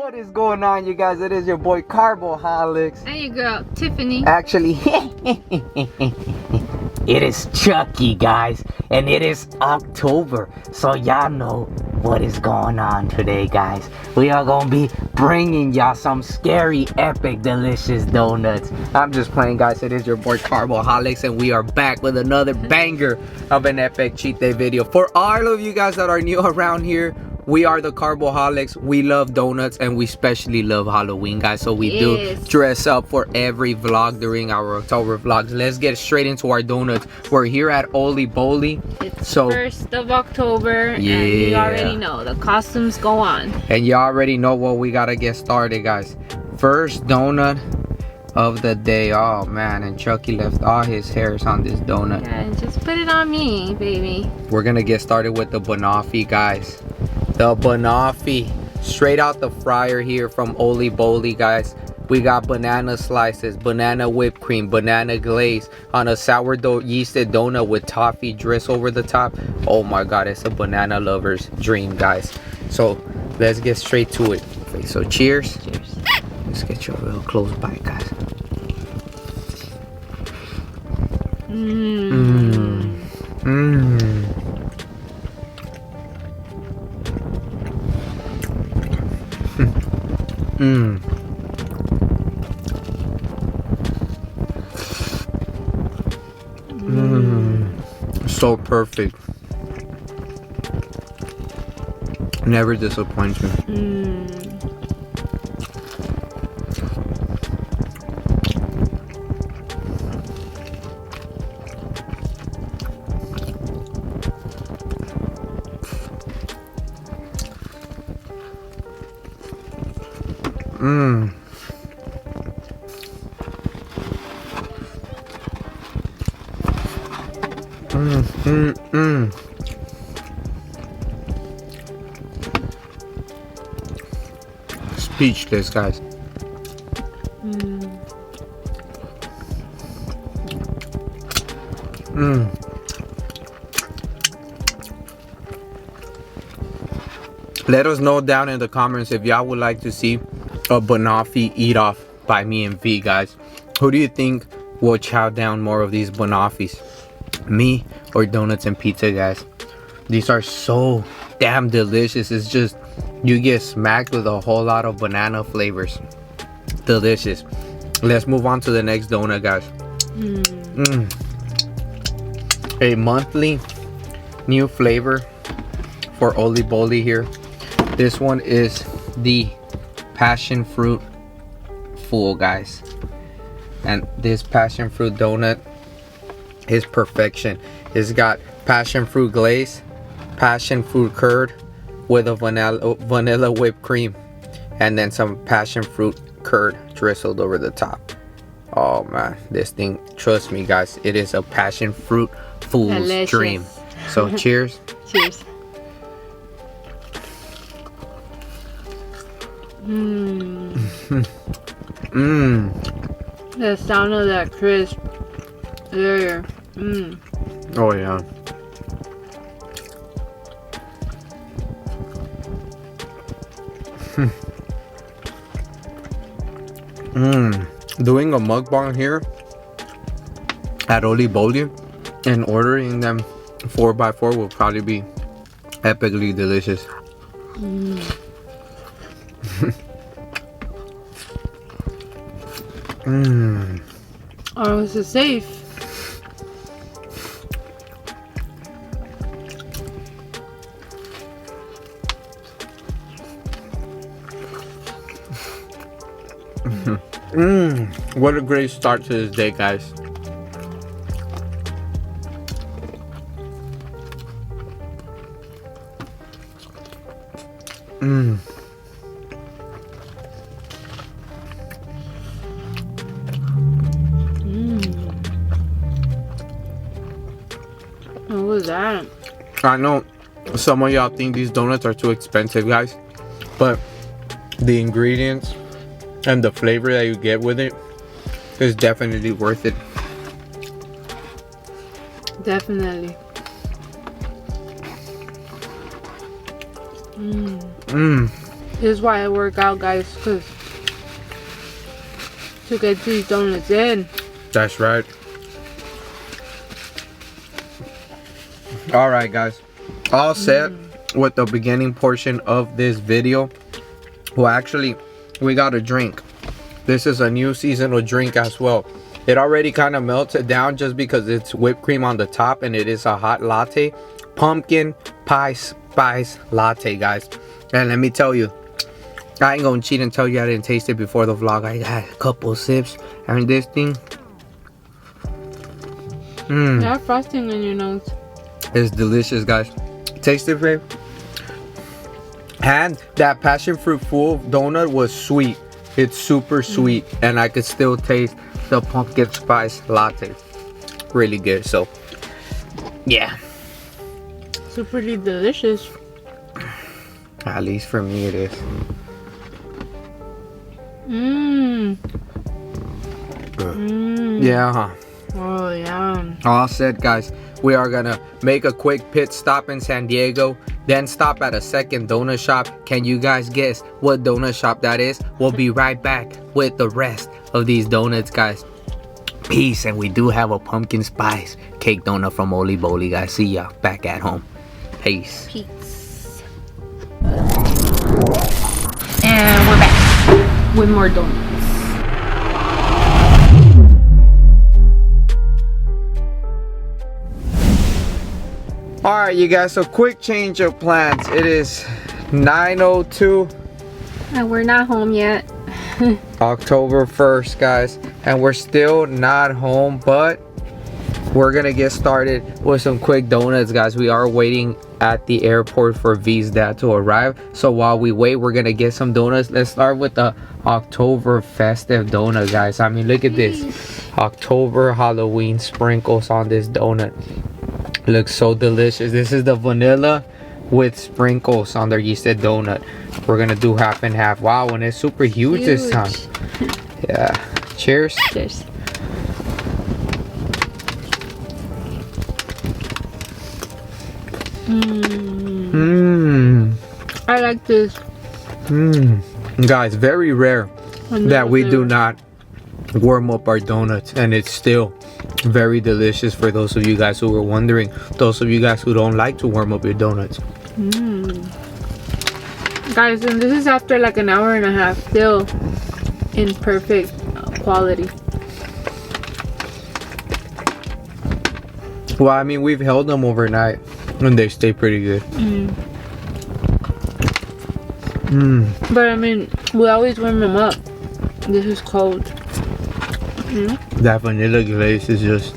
What is going on, you guys? It is your boy Carboholics. And your girl Tiffany. Actually, it is Chucky, guys, and it is October, so y'all know what is going on today, guys. We are gonna be bringing y'all some scary, epic, delicious donuts. I'm just playing, guys. It is your boy Carboholics, and we are back with another banger of an epic cheat day video. For all of you guys that are new around here, we are the Carboholics. We love donuts, and we especially love Halloween, guys. So we do dress up for every vlog during our October vlogs. Let's get straight into our donuts. We're here at Oliboli. It's 1st of October, yeah, and you already know the costumes go on. And you already know what we gotta get started, guys. First donut of the day. Oh man, and Chucky left all his hairs on this donut. Yeah, just put it on me, baby. We're gonna get started with the banoffee, guys. The banoffee, straight out the fryer here from Oliboli, guys. We got banana slices, banana whipped cream, banana glaze on a sourdough yeasted donut with toffee drizzle over the top. Oh my god, it's a banana lover's dream, guys. So let's get straight to it. Okay, so cheers. Cheers. Let's get you a real close bite, guys. Mmm. Mmm. Mmm. Mmm. So perfect. Never disappoints me. Mmm. Mmm. Speechless, guys. Let us know down in the comments if y'all would like to see a banoffee eat off by me and V, guys. Who do you think will chow down more of these banoffies, me or donuts and pizza, guys? These are so damn delicious. It's just, you get smacked with a whole lot of banana flavors. Delicious. Let's move on to the next donut, guys. A monthly new flavor for Oliboli here. This one is the passion fruit full, guys, and this passion fruit donut is perfection. It's got passion fruit glaze, passion fruit curd with a vanilla whipped cream, and then some passion fruit curd drizzled over the top. Oh man, this thing, trust me, guys, it is a passion fruit fool's dream. So cheers. Cheers. The sound of that crisp layer. Oh yeah. Doing a mukbang here at Oliboli and ordering them 4x4 will probably be epically delicious. Oh, this is safe. What a great start to this day, guys. What was that? I know some of y'all think these donuts are too expensive, guys, but the ingredients and the flavor that you get with it is definitely worth it. Definitely. This is why I work out, guys, because to get these donuts in. That's right. All right, guys. All set with the beginning portion of this video. Well, actually, we got a drink. This is a new seasonal drink as well. It already kind of melted down just because it's whipped cream on the top and it is a hot latte. Pumpkin pie spice latte, guys. And let me tell you, I ain't gonna cheat and tell you I didn't taste it before the vlog. I had a couple sips and this thing. You have frosting in your nose. It's delicious, guys. Taste it, babe. And that passion fruit full donut was sweet. It's super sweet, and I could still taste the pumpkin spice latte. Really good. So, yeah. Super delicious. At least for me, it is. Yeah, huh? Oh, yeah. All set, guys. We are gonna make a quick pit stop in San Diego, then stop at a second donut shop. Can you guys guess what donut shop that is? We'll be right back with the rest of these donuts, guys. Peace. And we do have a pumpkin spice cake donut from Oliboli, guys. See ya back at home. Peace. Peace. And we're back with more donuts. Alright, you guys, so quick change of plans. It is 9:02. And we're not home yet. October 1st, guys. And we're still not home, but we're gonna get started with some quick donuts, guys. We are waiting at the airport for V's dad to arrive. So while we wait, we're gonna get some donuts. Let's start with the October festive donut, guys. I mean, look at this. October Halloween sprinkles on this donut. Looks so delicious. This is the vanilla with sprinkles on their yeasted donut. We're gonna do half and half. Wow, and it's super huge this time. Yeah. Cheers. Cheers. I like this. Guys, very rare that we do not warm up our donuts, and it's still very delicious. For those of you guys who were wondering, those of you guys who don't like to warm up your donuts. Guys, and this is after like an hour and a half, still in perfect quality. Well, I mean, we've held them overnight and they stay pretty good. But I mean, we always warm them up. This is cold. That vanilla glaze is just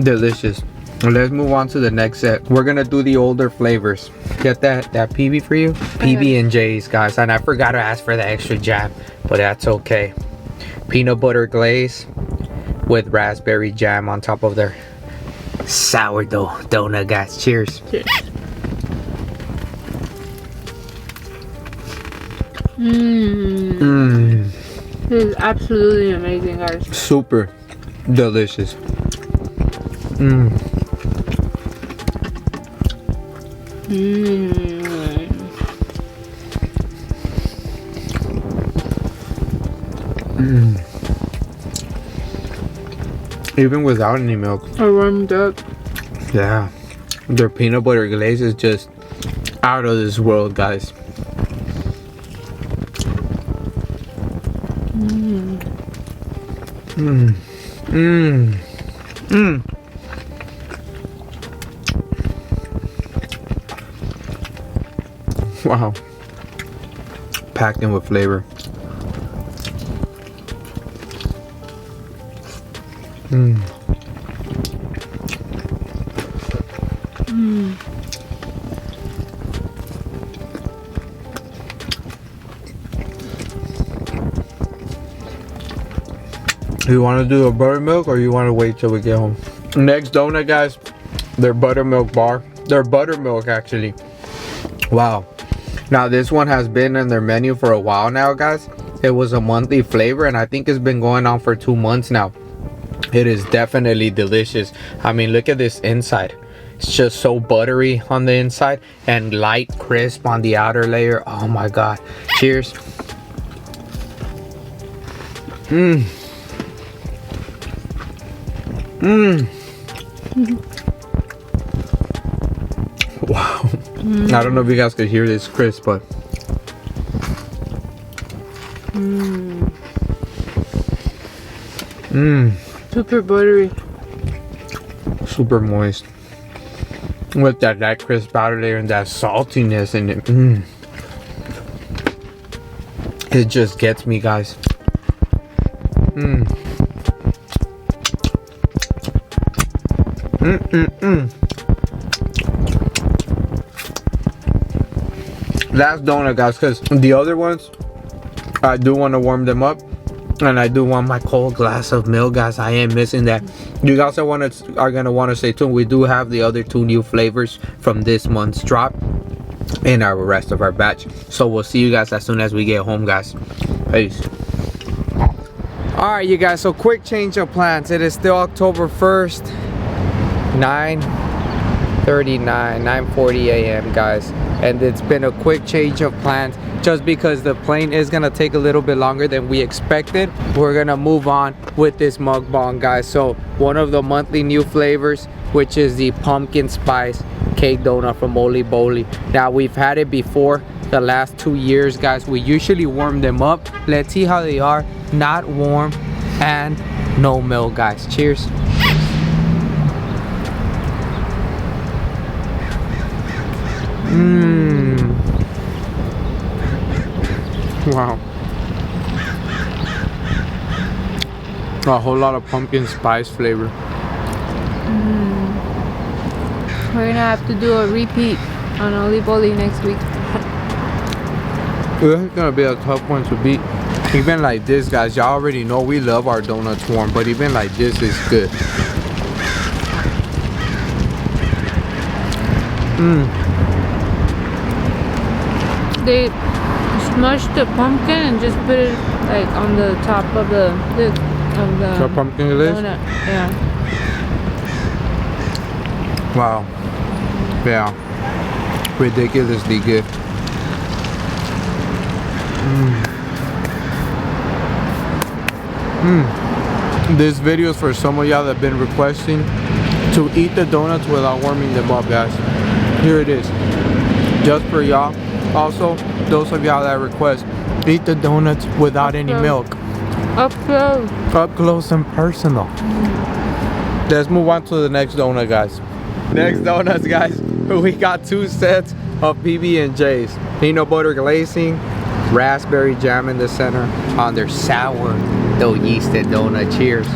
delicious. Let's move on to the next set. We're gonna do the older flavors. Get that PB for you? PB and J's, guys. And I forgot to ask for the extra jam, but that's okay. Peanut butter glaze with raspberry jam on top of their sourdough donut, guys. Cheers. Cheers. This is absolutely amazing, guys. Super delicious. Even without any milk. I warmed up. Yeah. Their peanut butter glaze is just out of this world, guys. Wow. Packed in with flavor. You want to do a buttermilk or you want to wait till we get home? Next donut, guys, their buttermilk bar. Their buttermilk, actually. Wow. Now this one has been in their menu for a while now, guys. It was a monthly flavor and I think it's been going on for 2 months now. It is definitely delicious. I mean, look at this inside. It's just so buttery on the inside and light crisp on the outer layer. Oh my god. Cheers. Mmm. Mmm. Wow. I don't know if you guys could hear this crisp, but super buttery, super moist with that crisp outer layer and that saltiness in it. It just gets me, guys. Last donut, guys, because the other ones I do want to warm them up, and I do want my cold glass of milk, guys. I am missing that. You guys are gonna want to stay tuned. We do have the other 2 new flavors from this month's drop in our rest of our batch, so we'll see you guys as soon as we get home, guys. Peace. All right, you guys, so quick change of plans. It is still October 1st, 9:40 a.m. guys, and it's been a quick change of plans just because the plane is gonna take a little bit longer than we expected. We're gonna move on with this mukbang, guys. So one of the monthly new flavors, which is the pumpkin spice cake donut from Oliboli. Now, we've had it before the last 2 years, guys. We usually warm them up. Let's see how they are, not warm and no milk, guys. Cheers. Wow. A whole lot of pumpkin spice flavor. We're gonna have to do a repeat on Oliboli next week. This is gonna be a tough one to beat. Even like this, guys, y'all already know we love our donuts warm, but even like this is good. They smushed the pumpkin and just put it like on the top of the pumpkin glaze? donut. Yeah. Wow. Yeah. Ridiculously good. This video is for some of y'all that have been requesting to eat the donuts without warming them up, guys. Here it is. Just for y'all. Also, those of y'all that request, eat the donuts without any milk. Up close. Up close and personal. Let's move on to the next donut, guys. Next donuts, guys. We got 2 sets of PB&J's. Peanut butter glazing, raspberry jam in the center on their sour dough yeasted donut. Cheers.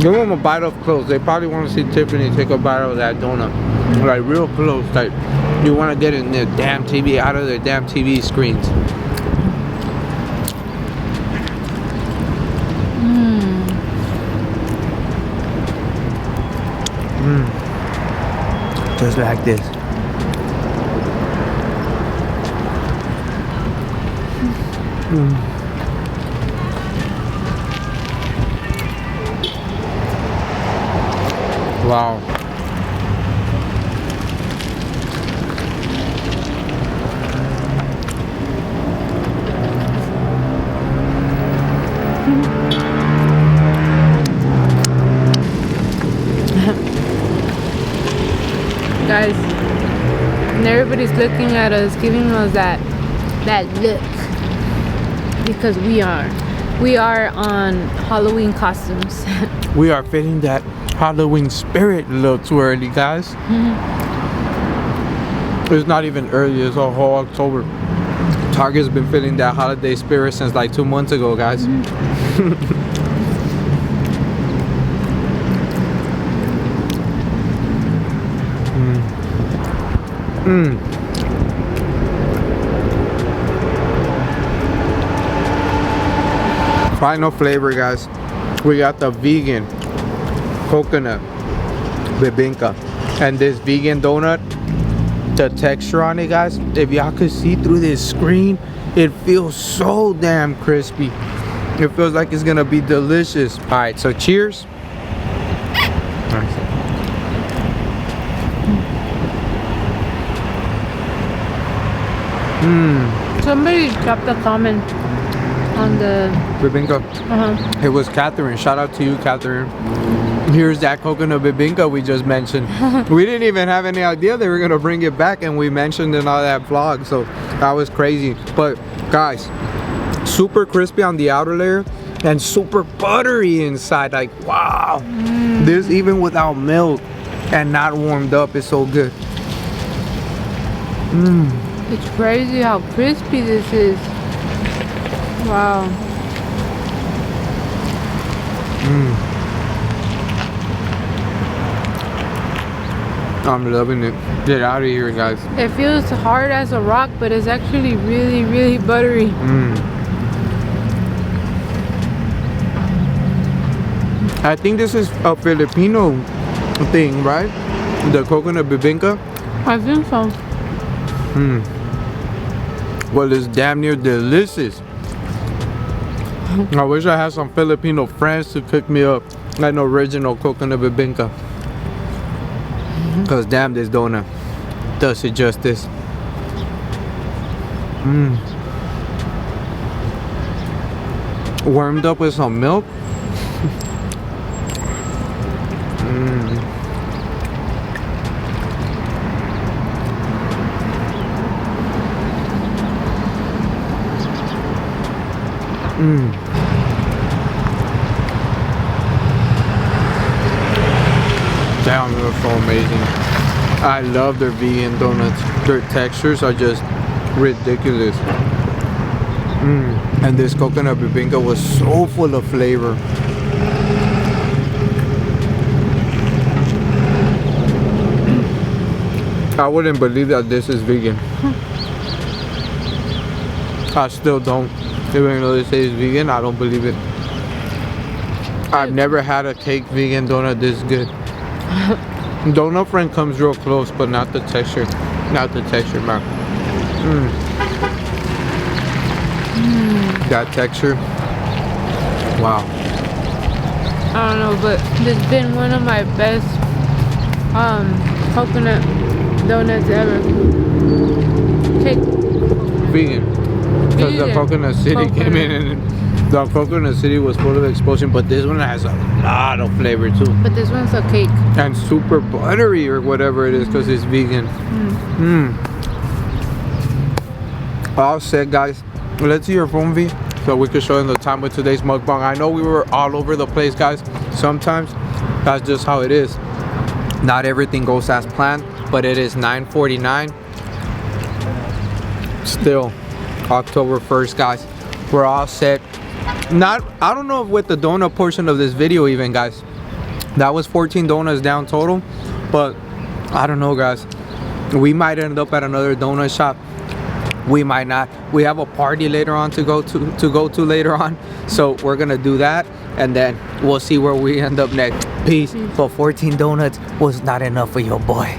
Give them a bite up close. They probably want to see Tiffany take a bite of that donut. Like real close. Like you want to get in their damn TV, out of their damn TV screens. Just like this. Wow. Guys, and everybody's looking at us, giving us that look, because we are on Halloween costumes. We are fitting that Halloween spirit look too early, guys. It's not even early, it's a whole October. Target's been feeling that holiday spirit since like 2 months ago, guys. Final flavor, guys. We got the vegan coconut bibinka, and this vegan donut, the texture on it, guys, if y'all could see through this screen, It feels so damn crispy. It feels like it's gonna be delicious. All right, so cheers. Somebody dropped a comment on the Bibinka. It was Catherine. Shout out to you, Catherine. Here's that coconut bibinka we just mentioned. We didn't even have any idea they were gonna bring it back, and we mentioned in all that vlog, so that was crazy. But guys, super crispy on the outer layer and super buttery inside. Like, wow. This even without milk and not warmed up is so good. It's crazy how crispy this is. Wow. I'm loving it. Get out of here, guys. It feels hard as a rock, but it's actually really, really buttery. I think this is a Filipino thing, right? The coconut bibinka. I think so. Well, it's damn near delicious. I wish I had some Filipino friends to cook me up an original coconut bibinka. Cause damn, this donut does it justice. Warmed up with some milk. Damn, they're so amazing. I love their vegan donuts. Their textures are just ridiculous. And this coconut bibinka was so full of flavor. I wouldn't believe that this is vegan. I still don't. Even though they say it's vegan, I don't believe it. I've never had a cake vegan donut this good. Donut Friend comes real close, but not the texture. Not the texture, man. That texture. Wow. I don't know, but this has been one of my best coconut donuts ever. Cake. Vegan. Because the Coconut City came in and the Coconut City was full of explosion, but this one has a lot of flavor too. But this one's a cake. And super buttery or whatever it is because it's vegan. All set, guys. Let's see your phone, V, so we can show them the time with today's mukbang. I know we were all over the place, guys. Sometimes that's just how it is. Not everything goes as planned, but it is 9:49. Still October 1st, guys. We're all set. I don't know if with the donut portion of this video even, guys. That was 14 donuts down total, but I don't know, guys. We might end up at another donut shop. We might not. We have a party later on to go to later on, so we're gonna do that, and then we'll see where we end up next. Peace. But 14 donuts was not enough for your boy.